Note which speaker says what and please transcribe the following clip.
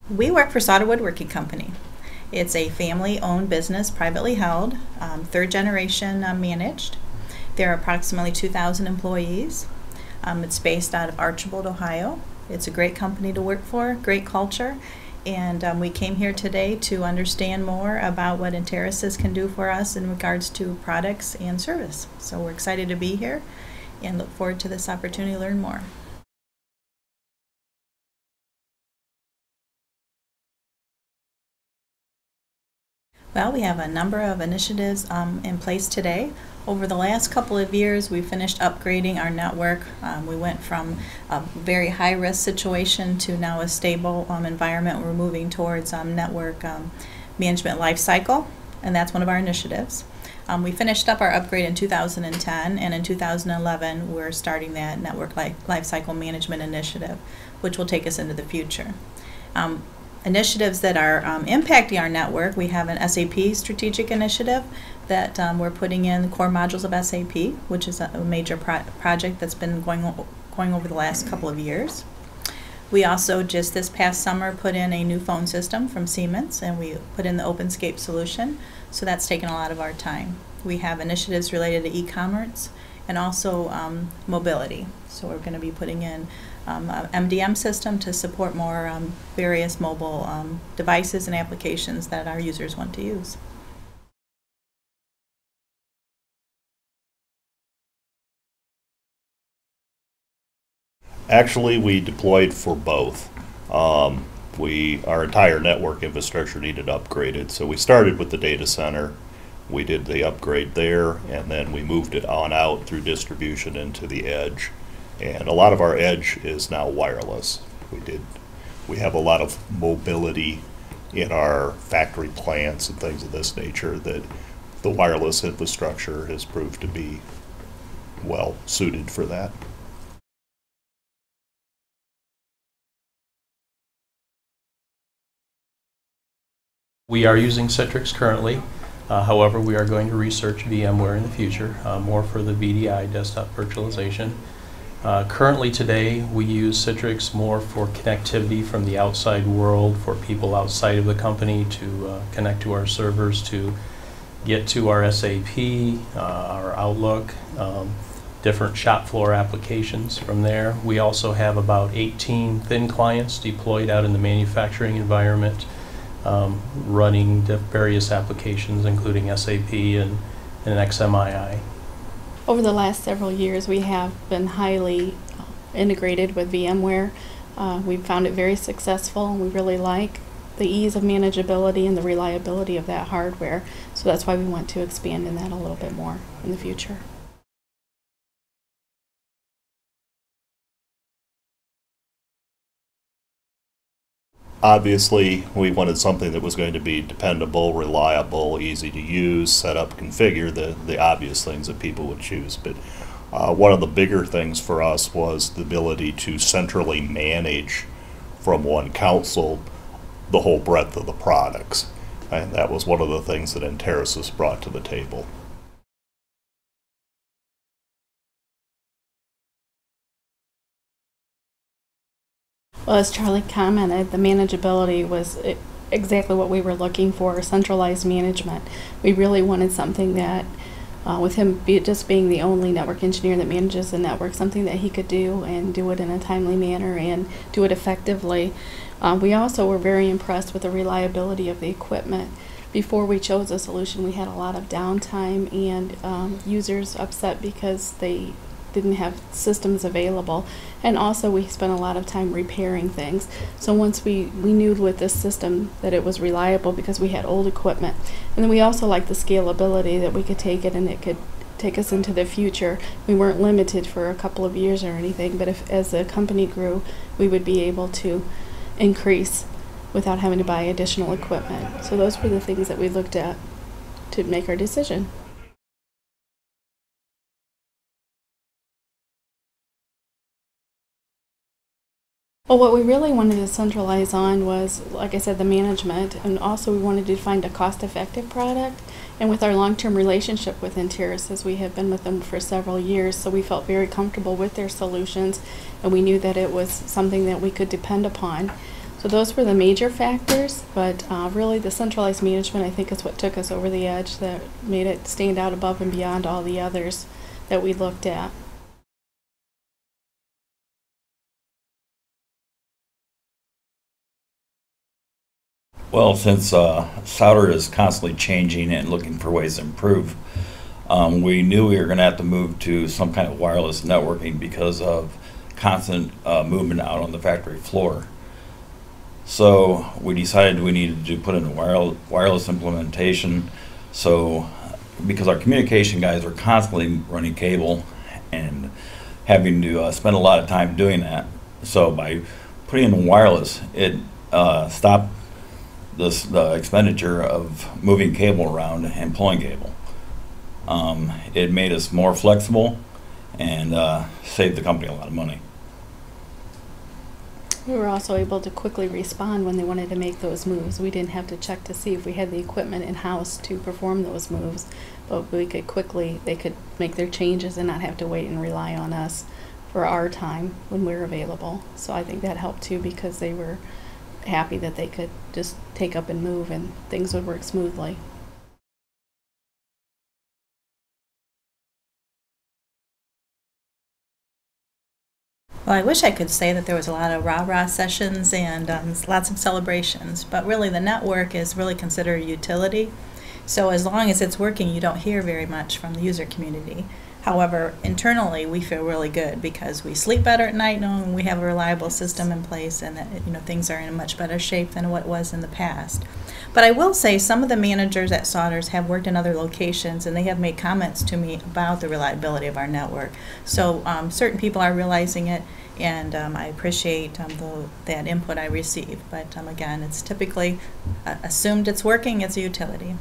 Speaker 1: We work for Sauder Woodworking Company. It's a family-owned business, privately held, third generation managed. There are approximately 2,000 employees. It's based out of Archibald, Ohio. It's a great company to work for, great culture, and we came here today to understand more about what Enterasys can do for us in regards to products and service. So we're excited to be here and look forward to this opportunity to learn more. Well, we have a number of initiatives in place today. Over the last couple of years, we finished upgrading our network. We went from a very high-risk situation to now a stable environment. We're moving towards network management life cycle, and that's one of our initiatives. We finished up our upgrade in 2010, and in 2011, we're starting that network life cycle management initiative, which will take us into the future. Initiatives that are impacting our network, we have an SAP strategic initiative that we're putting in the core modules of SAP, which is a major project that's been going over the last couple of years. We also just this past summer put in a new phone system from Siemens, and we put in the OpenScape solution, so that's taken a lot of our time. We have initiatives related to e-commerce and also mobility. So we're going to be putting in an MDM system to support more various mobile devices and applications that our users want to use.
Speaker 2: Actually, we deployed for both. Our entire network infrastructure needed upgraded, so we started with the data center. We did the upgrade there, and then we moved it on out through distribution into the edge. And a lot of our edge is now wireless. We have a lot of mobility in our factory plants and things of this nature that the wireless infrastructure has proved to be well suited for that.
Speaker 3: We are using Citrix currently. However, we are going to research VMware in the future, more for the VDI desktop virtualization. Currently today, we use Citrix more for connectivity from the outside world, for people outside of the company to connect to our servers, to get to our SAP, our Outlook, different shop floor applications from there. We also have about 18 thin clients deployed out in the manufacturing environment, running various applications including SAP and XMII.
Speaker 4: Over the last several years, we have been highly integrated with VMware. We've found it very successful, and we really like the ease of manageability and the reliability of that hardware. So that's why we want to expand in that a little bit more in the future.
Speaker 2: Obviously, we wanted something that was going to be dependable, reliable, easy to use, set up, configure, the obvious things that people would choose. But one of the bigger things for us was the ability to centrally manage from one console the whole breadth of the products. And that was one of the things that Enterasys brought to the table.
Speaker 4: Well, as Charlie commented, the manageability was exactly what we were looking for, centralized management. We really wanted something that, with him just being the only network engineer that manages the network, something that he could do and do it in a timely manner and do it effectively. We also were very impressed with the reliability of the equipment. Before we chose a solution, we had a lot of downtime and users upset because they didn't have systems available, and also we spent a lot of time repairing things. So once we knew with this system that it was reliable because we had old equipment, and then we also liked the scalability that we could take it and it could take us into the future. We weren't limited for a couple of years or anything, but as the company grew, we would be able to increase without having to buy additional equipment. So those were the things that we looked at to make our decision. Well, what we really wanted to centralize on was, like I said, the management, and also we wanted to find a cost-effective product. And with our long-term relationship with Enterasys, we have been with them for several years, so we felt very comfortable with their solutions, and we knew that it was something that we could depend upon. So those were the major factors, but really the centralized management, I think, is what took us over the edge, that made it stand out above and beyond all the others that we looked at.
Speaker 5: Well, since Sauder is constantly changing and looking for ways to improve, we knew we were going to have to move to some kind of wireless networking because of constant movement out on the factory floor. So we decided we needed to put in a wireless implementation. So because our communication guys are constantly running cable and having to spend a lot of time doing that. So by putting in wireless, it stopped the expenditure of moving cable around and pulling cable. It made us more flexible and saved the company a lot of money.
Speaker 4: We were also able to quickly respond when they wanted to make those moves. We didn't have to check to see if we had the equipment in-house to perform those moves, but we could quickly, they could make their changes and not have to wait and rely on us for our time when we're available. So I think that helped too, because they were happy that they could just take up and move and things would work smoothly.
Speaker 1: Well, I wish I could say that there was a lot of rah-rah sessions and lots of celebrations, but really the network is really considered a utility. So as long as it's working, you don't hear very much from the user community. However, internally, we feel really good because we sleep better at night knowing we have a reliable system in place and that things are in a much better shape than what was in the past. But I will say some of the managers at Sauder's have worked in other locations and they have made comments to me about the reliability of our network. So certain people are realizing it, and I appreciate that input I receive. But again, it's typically assumed it's working, it's a utility.